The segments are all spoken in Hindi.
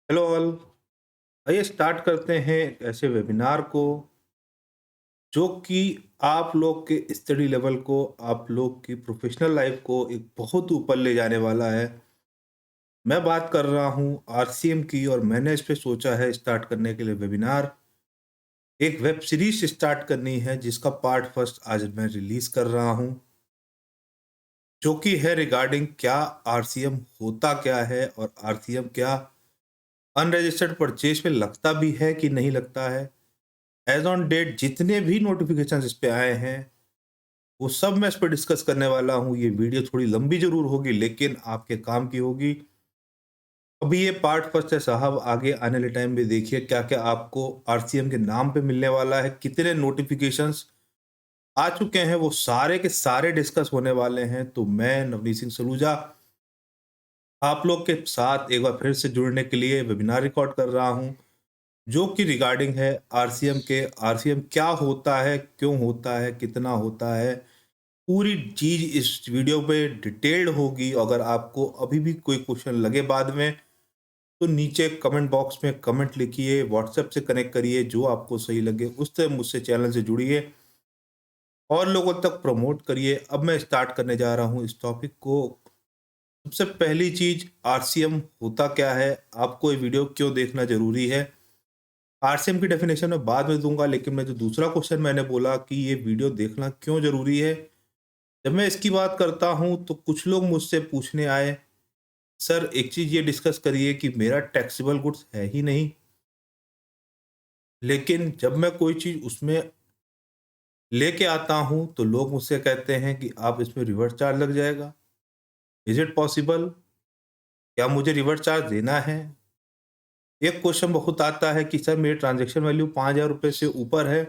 Hello all. आइए स्टार्ट करते हैं एक ऐसे वेबिनार को जो कि आप लोग के स्टडी लेवल को, आप लोग की प्रोफेशनल लाइफ को एक बहुत ऊपर ले जाने वाला है। मैं बात कर रहा हूँ आरसीएम की, और मैंने इस पे सोचा है स्टार्ट करने के लिए वेबिनार। एक वेब सीरीज स्टार्ट करनी है जिसका पार्ट फर्स्ट आज मैं रिलीज कर रहा हूँ, जो कि है रिगार्डिंग क्या आरसीएम होता क्या है, और आरसीएम क्या अनरजिस्टर्ड परचेज पे लगता भी है कि नहीं लगता है। एज ऑन डेट जितने भी नोटिफिकेशन इस पे आए हैं वो सब मैं इस पर डिस्कस करने वाला हूँ। ये वीडियो थोड़ी लंबी जरूर होगी लेकिन आपके काम की होगी। अभी ये पार्ट फर्स्ट है साहब, आगे आने वाले टाइम में देखिए क्या क्या आपको आरसीएम के नाम पे मिलने वाला है, कितने नोटिफिकेशंस आ चुके हैं, वो सारे के सारे डिस्कस होने वाले हैं। तो मैं नवनीत सिंह सलूजा आप लोग के साथ एक बार फिर से जुड़ने के लिए वेबिनार रिकॉर्ड कर रहा हूँ, जो कि रिगार्डिंग है आरसीएम के। आरसीएम क्या होता है, क्यों होता है, कितना होता है, पूरी चीज इस वीडियो पे डिटेल्ड होगी। अगर आपको अभी भी कोई क्वेश्चन लगे बाद में तो नीचे कमेंट बॉक्स में कमेंट लिखिए, व्हाट्सएप से कनेक्ट करिए, जो आपको सही लगे उससे मुझसे चैनल से जुड़िए और लोगों तक प्रमोट करिए। अब मैं स्टार्ट करने जा रहा हूँ इस टॉपिक को। सबसे पहली चीज, आरसीएम होता क्या है, आपको ये वीडियो क्यों देखना जरूरी है। आरसीएम की डेफिनेशन मैं बाद में दूंगा, लेकिन मैं जो दूसरा क्वेश्चन मैंने बोला कि ये वीडियो देखना क्यों जरूरी है, जब मैं इसकी बात करता हूं तो कुछ लोग मुझसे पूछने आए, सर एक चीज ये डिस्कस करिए कि मेरा टैक्सेबल गुड्स है ही नहीं, लेकिन जब मैं कोई चीज उसमें लेके आता हूं तो लोग मुझसे कहते हैं कि आप इसमें रिवर्स चार्ज लग जाएगा। Is it possible? क्या मुझे रिवर्स चार्ज देना है? एक क्वेश्चन बहुत आता है कि सर मेरी ट्रांजेक्शन वैल्यू 5,000 रुपये से ऊपर है,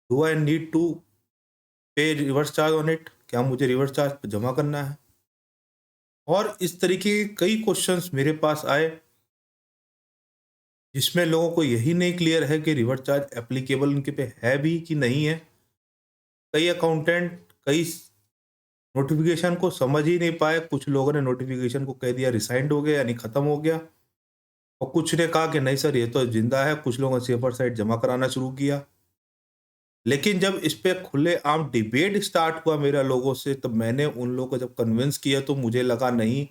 डू आई नीड टू पे रिवर्स चार्ज ऑन इट? क्या मुझे रिवर्स चार्ज जमा करना है? और इस तरीके के कई क्वेश्चंस मेरे पास आए जिसमें लोगों को यही नहीं क्लियर है कि रिवर्स चार्ज एप्लीकेबल उनके पे है भी कि नहीं है। कई अकाउंटेंट कई नोटिफिकेशन को समझ ही नहीं पाए, कुछ लोगों ने नोटिफिकेशन को कह दिया रिसाइंड हो गया यानी खत्म हो गया, और कुछ ने कहा कि नहीं सर ये तो जिंदा है। कुछ लोगों ने सेफर साइड जमा कराना शुरू किया। लेकिन जब इस पे खुले आम डिबेट स्टार्ट हुआ मेरा लोगों से, तब मैंने उन लोगों को जब कन्विंस किया तो मुझे लगा नहीं,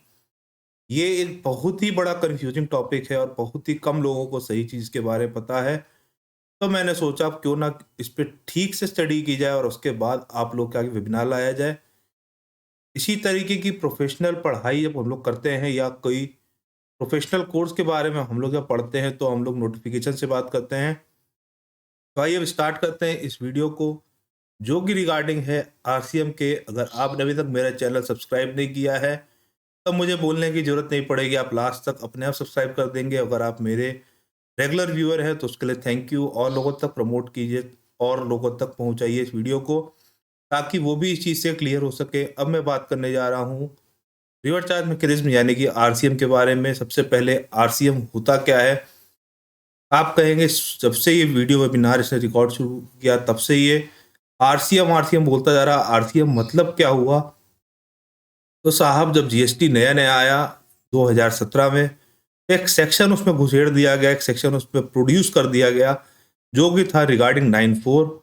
ये एक बहुत ही बड़ा कंफ्यूजिंग टॉपिक है और बहुत ही कम लोगों को सही चीज के बारे में पता है। तो मैंने सोचा अब क्यों ना इस पे ठीक से स्टडी की जाए और उसके बाद आप लोग के आगे वेबिनार लाया जाए। इसी तरीके की प्रोफेशनल पढ़ाई जब हम लोग करते हैं या कोई प्रोफेशनल कोर्स के बारे में हम लोग जब पढ़ते हैं तो हम लोग नोटिफिकेशन से बात करते हैं। तो आइए अब स्टार्ट करते हैं इस वीडियो को, जो कि रिगार्डिंग है आरसीएम के। अगर आपने अभी तक मेरा चैनल सब्सक्राइब नहीं किया है तब मुझे बोलने की जरूरत नहीं पड़ेगी, आप लास्ट तक अपने आप सब्सक्राइब कर देंगे। अगर आप मेरे रेगुलर व्यूअर हैं तो उसके लिए थैंक यू, और लोगों तक प्रमोट कीजिए और लोगों तक पहुंचाइए इस वीडियो को, ताकि वो भी इस चीज़ से क्लियर हो सके। अब मैं बात करने जा रहा हूँ रिवर्स चार्ज मैकेनिज्म यानी कि आरसीएम के बारे में। सबसे पहले आरसीएम होता क्या है। आप कहेंगे जब से ये वीडियो वेबिनार इसने रिकॉर्ड शुरू किया तब से ये आरसीएम आरसीएम बोलता जा रहा। आरसीएम मतलब क्या हुआ? तो साहब जब जीएसटी नया नया आया 2017 में, एक सेक्शन उसमें घुसेड़ दिया गया, एक सेक्शन उसमें प्रोड्यूस कर दिया गया, जो कि था रिगार्डिंग 94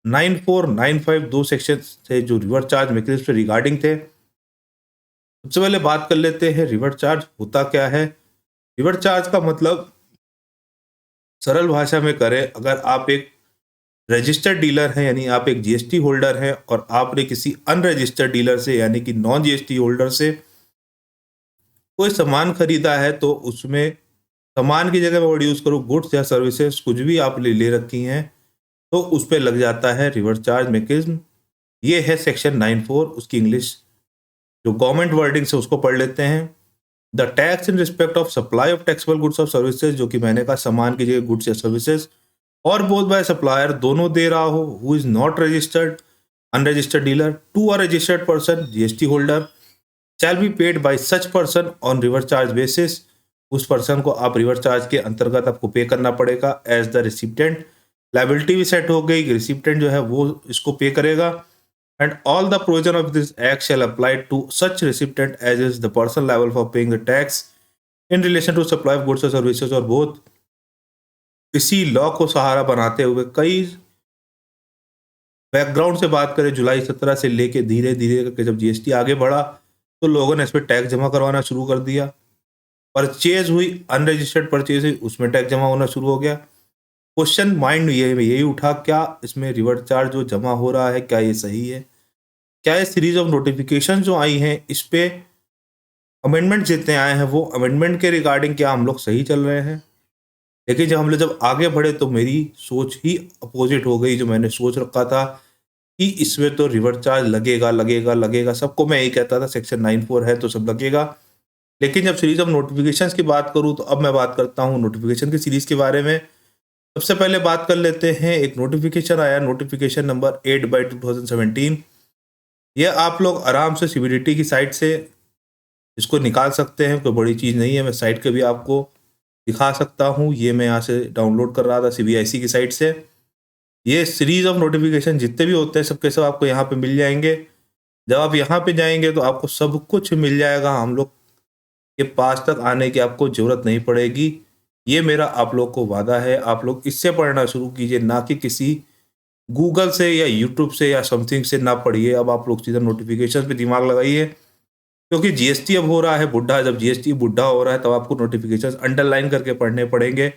94 95, दो सेक्शन थे जो रिवर्स चार्ज मैकेनिज्म से रिगार्डिंग थे। सबसे पहले बात कर लेते हैं रिवर्स चार्ज होता क्या है। रिवर्स चार्ज का मतलब सरल भाषा में करें, अगर आप एक रजिस्टर्ड डीलर हैं यानी आप एक जीएसटी होल्डर हैं और आपने किसी अनरजिस्टर्ड डीलर से यानी कि नॉन जीएसटी होल्डर से कोई सामान खरीदा है, तो उसमें सामान की जगह मैं वर्ड यूज करूँ गुड्स या सर्विसेज कुछ भी आप ले रखी हैं, तो उस पर लग जाता है रिवर्स चार्ज मैकेनिज्म। ये है सेक्शन 94, उसकी इंग्लिश जो गवर्नमेंट वर्डिंग से उसको पढ़ लेते हैं। The tax in respect of supply of taxable goods of services, जो कि मैंने कहा सामान की जगह गुड्स या सर्विसेज, और बोथ बाय सप्लायर दोनों दे रहा हो, who is not registered unregistered dealer to a registered person GST holder shall be paid by such person on reverse charge basis. उस पर्सन को आप रिवर्स चार्ज के अंतर्गत आपको पे करना पड़ेगा एज द रिसिप्टेंट। लाइबिलिटी भी सेट हो गई, रिसिप्टेंट जो है वो इसको पे करेगा। And all the provision of this act shall apply to such recipient as is the person liable for paying the tax in relation to supply of goods और सर्विसेज और बोथ इसी लॉ को सहारा बनाते हुए कई बैकग्राउंड से बात करें, जुलाई 17 से लेके धीरे धीरे करके जब जीएसटी आगे बढ़ा तो लोगों ने इस पर टैक्स जमा करवाना शुरू कर दिया। परचेज हुई, अनरजिस्टर्ड परचेज हुई, उसमें टैक्स जमा होना शुरू हो गया। क्वेश्चन माइंड ये यही उठा, क्या इसमें रिवर्स चार्ज जो जमा हो रहा है क्या ये सही है? क्या ये सीरीज ऑफ नोटिफिकेशन जो आई हैं इस पे अमेंडमेंट जितने आए हैं वो अमेंडमेंट के रिगार्डिंग क्या हम लोग सही चल रहे हैं? लेकिन जब हम लोग जब आगे बढ़े तो मेरी सोच ही अपोजिट हो गई। जो मैंने सोच रखा था कि इसमें तो रिवर्स चार्ज लगेगा लगेगा लगेगा, सबको मैं यही कहता था सेक्शन 94 है तो सब लगेगा। लेकिन जब सीरीज ऑफ नोटिफिकेशंस की बात करूं तो अब मैं बात करता हूं नोटिफिकेशन की सीरीज के बारे में। सबसे पहले बात कर लेते हैं, एक नोटिफिकेशन आया, नोटिफिकेशन नंबर 8/2017। ये आप लोग आराम से सीबीडीटी की साइट से इसको निकाल सकते हैं, कोई बड़ी चीज़ नहीं है। मैं साइट के भी आपको दिखा सकता हूँ। ये मैं यहाँ से डाउनलोड कर रहा था सीबीआईसी की साइट से। ये सीरीज ऑफ नोटिफिकेशन जितने भी होते हैं सबके सब आपको यहाँ पे मिल जाएंगे। जब आप यहाँ पे जाएंगे तो आपको सब कुछ मिल जाएगा, हम लोग के पास तक आने की आपको ज़रूरत नहीं पड़ेगी। ये मेरा आप लोग को वादा है। आप लोग इससे पढ़ना शुरू कीजिए, ना कि किसी गूगल से या यूट्यूब से या समथिंग से ना पढ़िए। अब आप लोग सीधा नोटिफिकेशन पे दिमाग लगाइए, क्योंकि जीएसटी अब हो रहा है बुढ़ा। जब जीएसटी बुढ़ा हो रहा है तब आपको नोटिफिकेशन अंडरलाइन करके पढ़ने पड़ेंगे,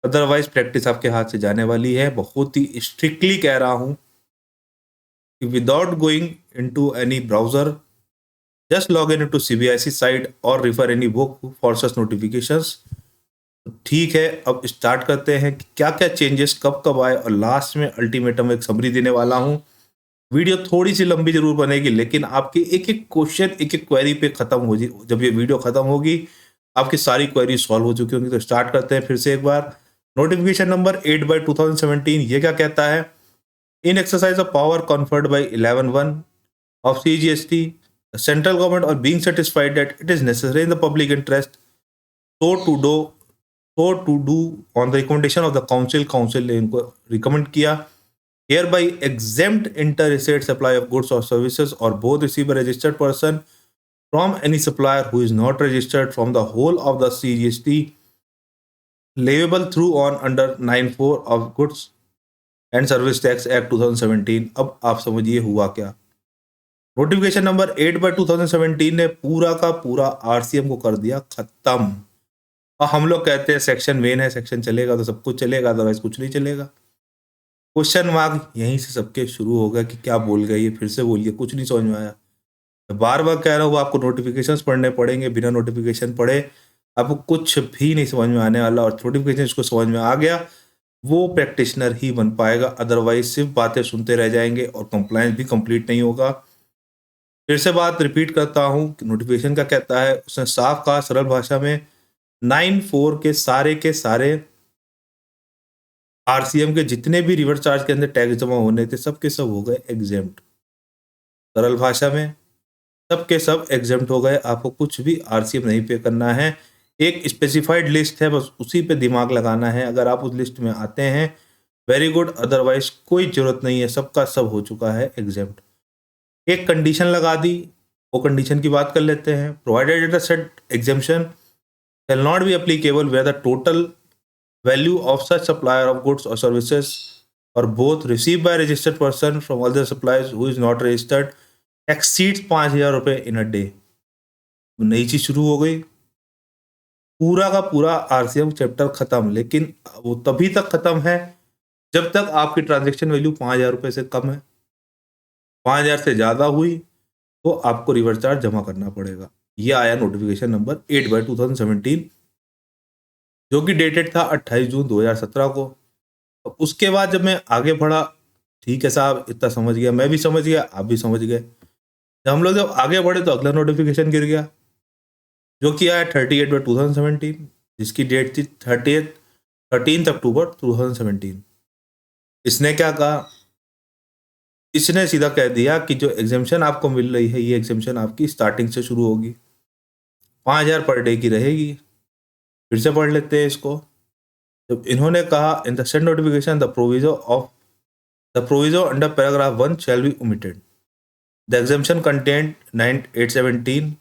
अदरवाइज प्रैक्टिस आपके हाथ से जाने वाली है। बहुत ही स्ट्रिक्टली कह रहा हूँ कि without going into any browser, just log in to CBIC site और refer any book for such notifications. ठीक है, अब स्टार्ट करते हैं कि क्या क्या चेंजेस कब कब आए, और लास्ट में अल्टीमेटम एक समरी देने वाला हूँ। वीडियो थोड़ी सी लंबी जरूर बनेगी, लेकिन आपकी एक एक क्वेश्चन एक एक क्वेरी पे खत्म हो जी। जब ये वीडियो खत्म होगी आपकी सारी क्वेरी सॉल्व हो चुकी होंगी। तो स्टार्ट करते हैं फिर से एक बार। नोटिफिकेशन नंबर 8/2017 ये क्या कहता है? In exercise of power conferred by 11(1) of CGST, the central government are being satisfied that it is necessary in the public interest so to do on the recommendation of the council ने इनको recommend किया, hereby exempt inter-state supply of goods or services or both receive a registered person from any supplier who is not registered from the whole of the CGST leviable through on under 94 of Goods and Service Tax Act 2017। अब आप समझिए हुआ क्या। नोटिफिकेशन नंबर 8/2017 ने पूरा का पूरा आरसीएम को कर दिया खत्म। और हम लोग कहते हैं सेक्शन मेन है, सेक्शन चलेगा तो सब कुछ चलेगा, अदरवाइज कुछ नहीं चलेगा। क्वेश्चन मार्क यहीं से सबके शुरू हो गया कि क्या बोल गए ये, फिर से बोलिए, कुछ नहीं समझ में आया। बार बार कह रहा हूँ आपको नोटिफिकेशंस पढ़ने पड़ेंगे, बिना नोटिफिकेशन पढ़े आपको कुछ भी नहीं समझ में आने वाला। और नोटिफिकेशन इसको समझ में आ गया वो प्रैक्टिशनर ही बन पाएगा, अदरवाइज सिर्फ बातें सुनते रह जाएंगे और कंप्लायंस भी कंप्लीट नहीं होगा। फिर से बात रिपीट करता हूँ कि नोटिफिकेशन क्या कहता है। उसने साफ कहा सरल भाषा में, 94 के सारे आरसीएम के जितने भी रिवर्स चार्ज के अंदर टैक्स जमा होने थे सबके सब हो गए एग्जेम्प्ट। सरल भाषा में सब के सब एग्जेम्प्ट हो गए, आपको कुछ भी आरसीएम नहीं पे करना है। एक स्पेसिफाइड लिस्ट है, बस उसी पे दिमाग लगाना है। अगर आप उस लिस्ट में आते हैं वेरी गुड, अदरवाइज कोई जरूरत नहीं है, सबका सब हो चुका है एग्जेम्प्ट। एक कंडीशन लगा दी, वो कंडीशन की बात कर लेते हैं। Provided the set exemption shall not be applicable where the total value of such supplier of goods or services or both received by a registered person from other suppliers who is not registered exceeds 5,000 रुपये in a day। नई चीज शुरू हो गई, पूरा का पूरा आरसीएम चैप्टर खत्म। लेकिन वो तभी तक खत्म है जब तक आपकी ट्रांजेक्शन वैल्यू 5,000 रुपये से कम है। 5,000 से ज्यादा हुई तो आपको रिवर्स चार्ज जमा करना पड़ेगा। ये आया नोटिफिकेशन नंबर 8/2017, जो कि डेटेड था 28 जून 2017 को। अब उसके बाद जब मैं आगे बढ़ा, ठीक है साहब इतना समझ गया, मैं भी समझ गया, आप भी समझ गए। जब हम लोग जब आगे बढ़े तो अगला नोटिफिकेशन गिर गया, जो कि आया 38/2017, जिसकी डेट थी 13 अक्टूबर 2017। इसने क्या कहा, इसने सीधा कह दिया कि जो एग्जेम्पशन आपको मिल रही है ये एग्जेम्पशन आपकी स्टार्टिंग से शुरू होगी, 5,000 पर डे की रहेगी। फिर से पढ़ लेते हैं इसको। जब इन्होंने कहा in the set notification the proviso under paragraph 1 shall be omitted, the exemption content 9817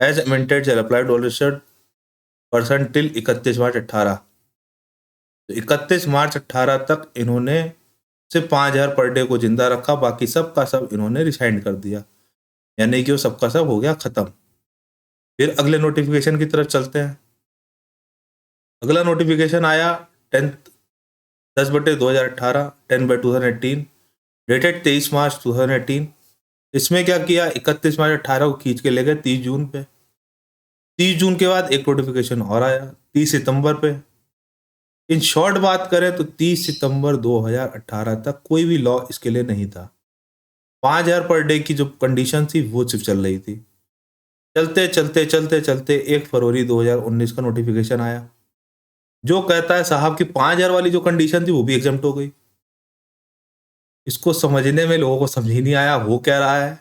as amended shall apply to all registered percent till 31 March 18। तो 31 मार्च 18 तक इन्होंने सिर्फ 5,000 पर डे को जिंदा रखा, बाकी सब का सब इन्होंने रिसाइन कर दिया, यानी कि वो सबका सब हो गया खत्म। फिर अगले नोटिफिकेशन की तरफ चलते हैं। अगला नोटिफिकेशन आया 10/2018, 10/2018, डेटेड 23 मार्च 2018। इसमें क्या किया, 31 मार्च 18 को खींच के ले गए 30 जून पे। 30 जून के बाद एक नोटिफिकेशन और आया 30 सितंबर पे। इन शॉर्ट बात करें तो 30 सितंबर 2018 तक कोई भी लॉ इसके लिए नहीं था। 5,000 पर डे की जो कंडीशन थी वो सिर्फ चल रही थी। चलते चलते चलते चलते 1 फरवरी 2019 का नोटिफिकेशन आया, जो कहता है साहब की 5,000 वाली जो कंडीशन थी वो भी एग्जम्प्ट हो गई। इसको समझने में लोगों को समझ ही नहीं आया हो क्या रहा है।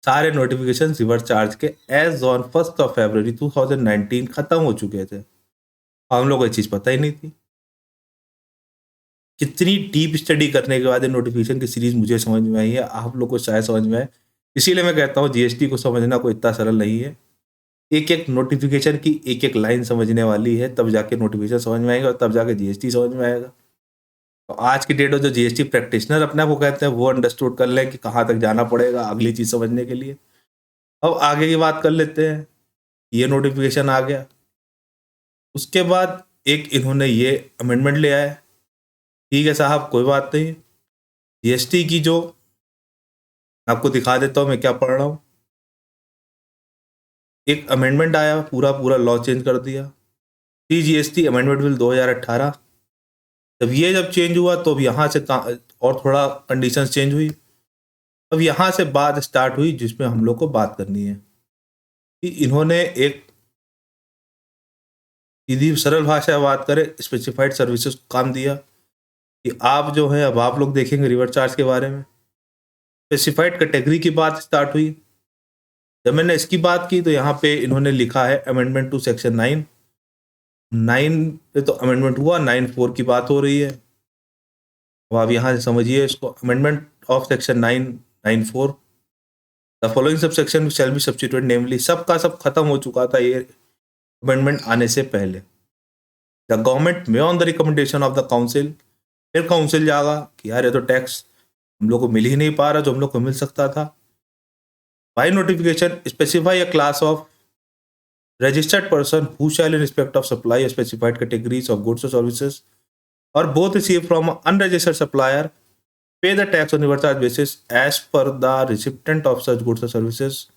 सारे नोटिफिकेशन रिवर्स चार्ज के एज ऑन 1 फरवरी 2019 खत्म हो चुके थे। हम लोग को ये चीज पता ही नहीं थी। कितनी डीप स्टडी करने के बाद ये नोटिफिकेशन की सीरीज मुझे समझ में आई है, आप लोग को शायद समझ में आए। इसीलिए मैं कहता हूँ जीएसटी को समझना कोई इतना सरल नहीं है। एक एक नोटिफिकेशन की एक एक लाइन समझने वाली है, तब जाके नोटिफिकेशन समझ में आएगा और तब जाके जीएसटी समझ में आएगा। तो आज की डेट में जो जीएसटी प्रैक्टिशनर अपने आप को कहते हैं वो अंडरस्टूड कर लें कि कहाँ तक जाना पड़ेगा अगली चीज समझने के लिए। अब आगे की बात कर लेते हैं। ये नोटिफिकेशन आ गया, उसके बाद एक इन्होंने ये अमेंडमेंट ले आया। ठीक है साहब, कोई बात नहीं। जीएसटी की जो आपको दिखा देता हूँ मैं क्या पढ़ रहा हूँ। एक अमेंडमेंट आया, पूरा पूरा लॉ चेंज कर दिया। GST amendment bill 2018। जब चेंज हुआ तो अब यहाँ से और थोड़ा कंडीशंस चेंज हुई। अब यहाँ से बात स्टार्ट हुई जिसमें हम लोग को बात करनी है कि इन्होंने एक सीधी सरल भाषा में बात करें, स्पेसिफाइड सर्विसेज को काम दिया कि आप जो है, अब आप लोग देखेंगे रिवर्स चार्ज के बारे में। स्पेसिफाइड कैटेगरी की बात स्टार्ट हुई। जब मैंने इसकी बात की तो यहाँ पे इन्होंने लिखा है अमेंडमेंट टू सेक्शन 9 पे तो अमेंडमेंट हुआ, 9(4) की बात हो रही है। अब आप यहाँ से समझिए इसको, amendment of section 9(4) the following sub section shall be substituted namely. सब का सब खत्म हो चुका था ये अमेंडमेंट आने से पहले। द गवर्नमेंट में on the recommendation of the council, फिर काउंसिल जागा कि यार ये तो टैक्स हम लोग को मिल ही नहीं पा रहा जो हम लोग को मिल सकता था। By notification specify a class of registered person who shall in respect of supply specified categories of goods or services or both receive from an unregistered supplier pay the tax on reverse charge basis as per the recipient of such goods or services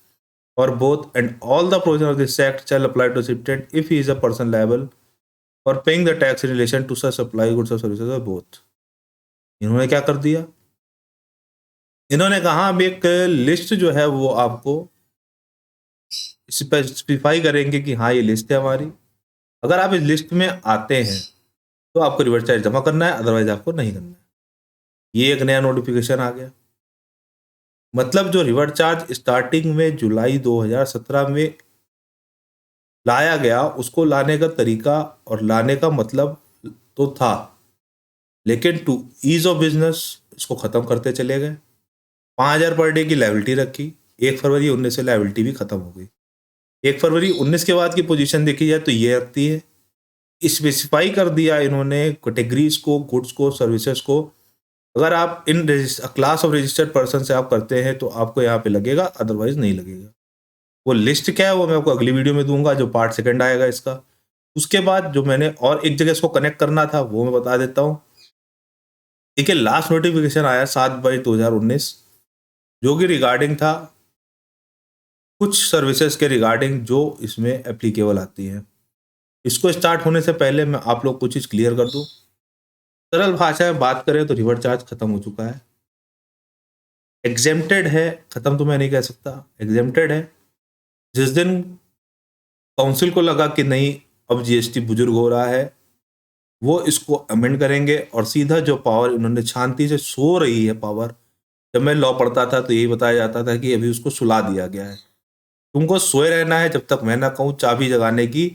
or both, and all the provisions of this act shall apply to recipient if he is a person liable for paying the tax in relation to such supply goods or services or both। इन्होंने क्या कर दिया, इन्होंने कहा अब एक लिस्ट जो है वो आपको स्पेसिफाई करेंगे कि हाँ ये लिस्ट है हमारी, अगर आप इस लिस्ट में आते हैं तो आपको रिवर्स चार्ज जमा करना है, अदरवाइज आपको नहीं करना है। ये एक नया नोटिफिकेशन आ गया। मतलब जो रिवर्स चार्ज स्टार्टिंग में जुलाई 2017 में लाया गया, उसको लाने का तरीका और लाने का मतलब तो था, लेकिन टू ईज ऑफ बिजनेस इसको ख़त्म करते चले गए। 5,000 पर डे की लाइबिलिटी रखी। 1 फरवरी 19 से लाइबिलिटी भी खत्म हो गई। 1 फरवरी 19 के बाद की पोजीशन देखी जाए तो ये रखती है। स्पेसिफाई कर दिया इन्होंने कैटेगरीज को, गुड्स को, सर्विसेज को। अगर आप in class of registered person से आप करते हैं तो आपको यहाँ पे लगेगा, अदरवाइज नहीं लगेगा। वो लिस्ट क्या है वो मैं आपको अगली वीडियो में दूंगा, जो पार्ट सेकंड आएगा इसका। उसके बाद जो मैंने और एक जगह इसको कनेक्ट करना था वो मैं बता देता हूँ। ठीक है, लास्ट नोटिफिकेशन आया 7/2019, जो कि रिगार्डिंग था कुछ सर्विसेज के रिगार्डिंग जो इसमें एप्लीकेबल आती हैं। इसको स्टार्ट होने से पहले मैं आप लोग कुछ चीज़ क्लियर कर दूँ। सरल भाषा में बात करें तो रिवर्स चार्ज खत्म हो चुका है। एग्जेम्प्टेड है, खत्म तो मैं नहीं कह सकता, एग्जेम्प्टेड है। जिस दिन काउंसिल को लगा कि नहीं अब जीएसटी बुजुर्ग हो रहा है, वो इसको अमेंड करेंगे और सीधा जो पावर इन्होंने शांति से सो रही है पावर। जब मैं लॉ पढ़ता था तो यही बताया जाता था कि अभी उसको सुला दिया गया है, तुमको सोए रहना है जब तक मैं ना कहूँ। चाबी जगाने की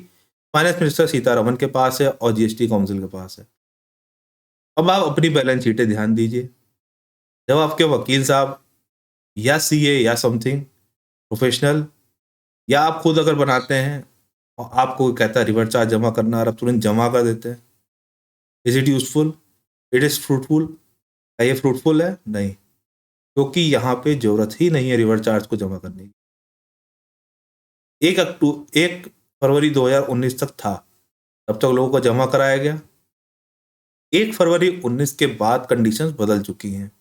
फाइनेंस मिनिस्टर सीतारमन के पास है और जीएसटी काउंसिल के पास है। अब आप अपनी बैलेंस शीटें ध्यान दीजिए। जब आपके वकील साहब या सीए या समथिंग प्रोफेशनल या आप खुद अगर बनाते हैं और आपको कहता है रिवर्स चार्ज जमा करना और आप तुरंत जमा कर देते हैं। Is it useful? It is fruitful? क्या ये फ्रूटफुल है? नहीं, क्योंकि यहाँ पे ज़रूरत ही नहीं है रिवर्स चार्ज को जमा करने की। 1 फरवरी 2019 तक था, तब तक लोगों को जमा कराया गया। 1 फरवरी 19 के बाद कंडीशंस बदल चुकी हैं।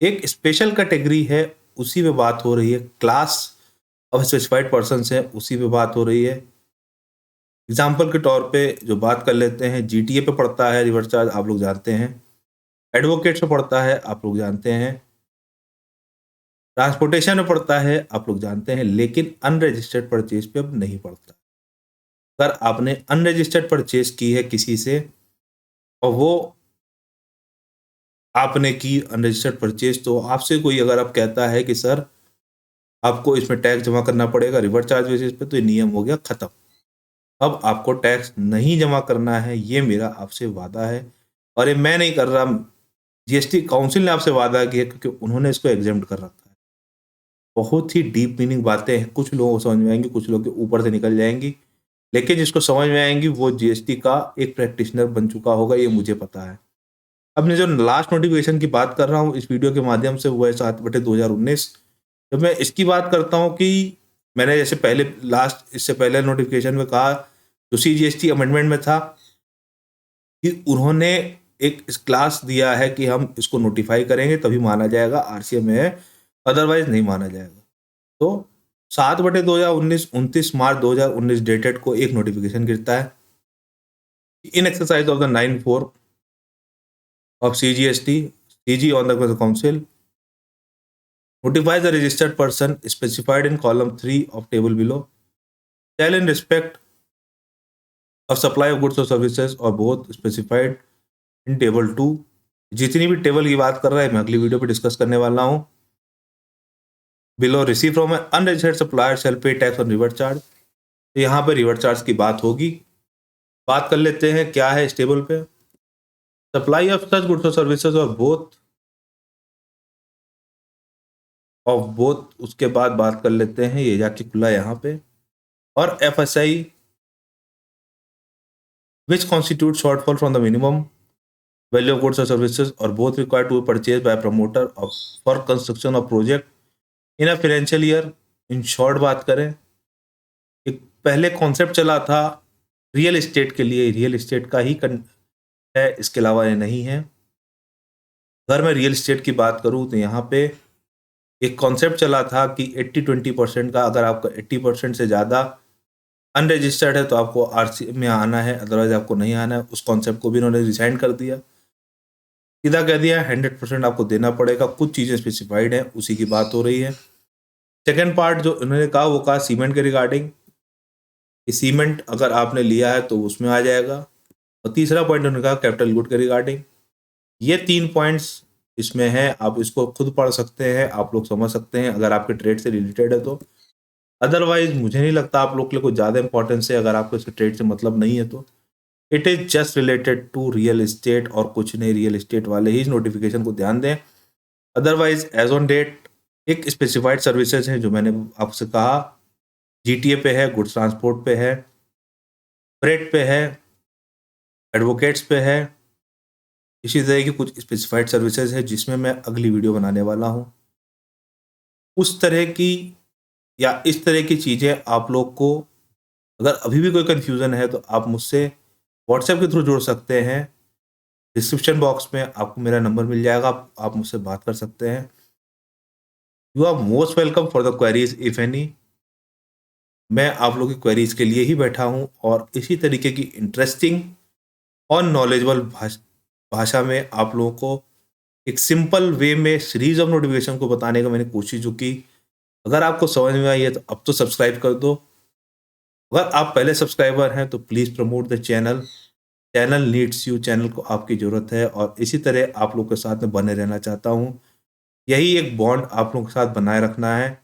एक स्पेशल कैटेगरी है, उसी पे बात हो रही है। क्लास ऑफ स्पेसिफाइड पर्सन्स है, उसी पे बात हो रही है। एग्जाम्पल के तौर पे जो बात कर लेते हैं, जीटीए पे पड़ता है रिवर्स चार्ज, आप लोग जानते हैं। एडवोकेट्स पे पड़ता है, आप लोग जानते हैं। ट्रांसपोर्टेशन में पड़ता है, आप लोग जानते हैं। लेकिन अनरजिस्टर्ड परचेज पे अब नहीं पड़ता। अगर आपने अनरजिस्टर्ड परचेज की है किसी से और वो आपने की अनरजिस्टर्ड परचेज, तो आपसे कोई अगर आप कहता है कि सर आपको इसमें टैक्स जमा करना पड़ेगा रिवर्स चार्ज बेसिस पे, तो ये नियम हो गया खत्म। अब आपको टैक्स नहीं जमा करना है, ये मेरा आपसे वादा है। और ये मैं नहीं कर रहा, जीएसटी काउंसिल ने आपसे वादा किया, क्योंकि उन्होंने इसको एग्जेम्प्ट कर रखा है। बहुत ही डीप मीनिंग बातें हैं, कुछ लोगों को समझ में आएंगी, कुछ लोग के ऊपर से निकल जाएंगी, लेकिन जिसको समझ में आएंगी वो जीएसटी का एक प्रैक्टिशनर बन चुका होगा, ये मुझे पता है। अब मैं जो लास्ट नोटिफिकेशन की बात कर रहा हूँ इस वीडियो के माध्यम से, वो है 7/2019। जब मैं इसकी बात करता हूँ कि मैंने जैसे पहले लास्ट इससे पहले नोटिफिकेशन में कहा, जो सीजीएसटी अमेंडमेंट में था कि उन्होंने एक इस क्लास दिया है कि हम इसको नोटिफाई करेंगे तभी माना जाएगा, आरसीए में है, अदरवाइज नहीं माना जाएगा। तो 7/2019 29 मार्च 2019 डेटेड को एक नोटिफिकेशन गिरता है। In exercise of the 9(4) of CGST, CG on the Council notifies the registered person specified in column 3 of table below shall in respect of supply of goods or services or both specified in table 2। जितनी भी टेबल की बात कर रहा है मैं अगली वीडियो पे डिस्कस करने वाला हूँ। Below receive from unregistered supplier shall पे टैक्स ऑन रिवर्स चार्ज। तो यहाँ पे रिवर्स चार्ज की बात होगी। बात कर लेते हैं क्या है इस टेबल पे। सप्लाई ऑफ सच गुड्स और सर्विसेज और बोथ उसके बाद बात कर लेते हैं, ये जाके खुला यहाँ पे। और FSI which constitute shortfall from the minimum value of goods or services or both required to be purchased by a promoter for construction of project in a financial year। In short बात करें, एक पहले कॉन्सेप्ट चला था रियल एस्टेट के लिए, रियल एस्टेट का ही है, इसके अलावा ये नहीं है। अगर मैं रियल एस्टेट की बात करूं तो यहाँ पे एक कॉन्सेप्ट चला था कि 80-20% का, अगर आपका 80% से ज़्यादा अनरजिस्टर्ड है तो आपको आरसी में आना है, अदरवाइज आपको नहीं आना है। उस कॉन्सेप्ट को भी इन्होंने रिजाइन कर दिया, सीधा कह दिया 100% आपको देना पड़ेगा। कुछ चीज़ें स्पेसिफाइड हैं, उसी की बात हो रही है। सेकेंड पार्ट जो इन्होंने कहा वो कहा सीमेंट के रिगार्डिंग, सीमेंट अगर आपने लिया है तो उसमें आ जाएगा। और तीसरा पॉइंट उन्होंने कहा कैपिटल गुड के रिगार्डिंग। ये 3 पॉइंट्स इसमें हैं, आप इसको खुद पढ़ सकते हैं, आप लोग समझ सकते हैं अगर आपके ट्रेड से रिलेटेड है तो। अदरवाइज मुझे नहीं लगता आप लोग के लिए कुछ ज़्यादा इंपॉर्टेंस है, अगर आपको इसके ट्रेड से मतलब नहीं है तो। It is just related to real estate और कुछ नहीं। रियल एस्टेट वाले ही इस नोटिफिकेशन को ध्यान दें। अदरवाइज एज ऑन डेट एक स्पेसिफाइड सर्विसेज हैं जो मैंने आपसे कहा, जीटीए पे है, गुड्स ट्रांसपोर्ट पे है, फ्रेट पे है, एडवोकेट्स पे है। इसी तरह की कुछ स्पेसिफाइड सर्विसेज है जिसमें मैं अगली वीडियो बनाने वाला हूँ। उस तरह की या इस तरह की चीज़ें आप लोग को अगर अभी भी कोई कन्फ्यूज़न है तो आप मुझसे व्हाट्सएप के थ्रू जुड़ सकते हैं। डिस्क्रिप्शन बॉक्स में आपको मेरा नंबर मिल जाएगा, आप मुझसे बात कर सकते हैं। You are most welcome for the queries if any. मैं आप लोगों की क्वेरीज के लिए ही बैठा हूँ और इसी तरीके की इंटरेस्टिंग और नॉलेजेबल भाषा में आप लोगों को एक सिंपल वे में सीरीज ऑफ नोटिफिकेशन को बताने का मैंने कोशिश जो की। अगर आपको समझ में आई है तो अब तो सब्सक्राइब कर दो। अगर आप पहले सब्सक्राइबर हैं तो please promote the channel. Channel needs you, channel को आपकी ज़रूरत है और इसी तरह आप लोग के साथ में बने रहना चाहता हूँ। यही एक बॉन्ड आप लोगों के साथ बनाए रखना है।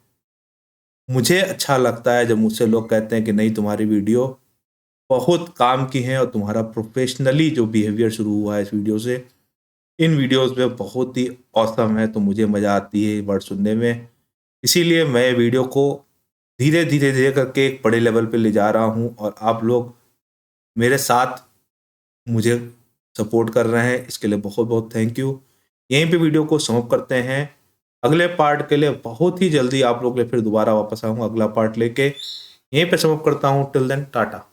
मुझे अच्छा लगता है जब मुझसे लोग कहते हैं कि नहीं तुम्हारी वीडियो बहुत काम की है और तुम्हारा प्रोफेशनली जो बिहेवियर शुरू हुआ है इस वीडियो से, इन वीडियोस में बहुत ही ऑसम है, तो मुझे मज़ा आती है वर्ड सुनने में। इसीलिए मैं वीडियो को धीरे धीरे धीरे करके एक बड़े लेवल पे ले जा रहा हूँ और आप लोग मेरे साथ मुझे सपोर्ट कर रहे हैं, इसके लिए बहुत बहुत थैंक यू। यहीं पे वीडियो को समाप्त करते हैं। अगले पार्ट के लिए बहुत ही जल्दी आप लोग के लिए फिर दोबारा वापस आऊँगा अगला पार्ट लेके। यहीं पे समाप्त करता हूँ। Till then Tata.